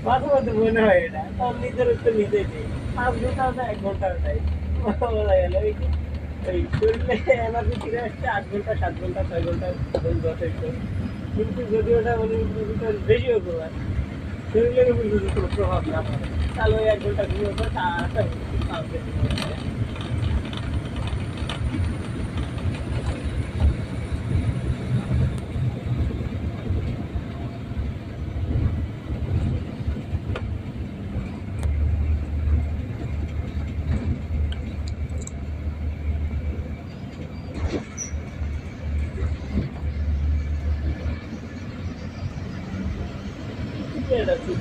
মাঝে মধ্যে মনে হয় এটা তার নিজের উত্তর নিজেই নেই 5 ঘন্টাও না 1 ঘন্টাও নাই বলা গেল ওই শরীরে এনার্জি ফিরে আসছে 8 ঘন্টা 7 ঘন্টা 6 ঘন্টা যথেষ্ট কিন্তু যদি ওটা বেশিও ঘুমায় শরীরের উপর যদি কোনো প্রভাব না পড়ে তাহলে ওই 1 ঘন্টা ঘুমের পর এটা ঠিক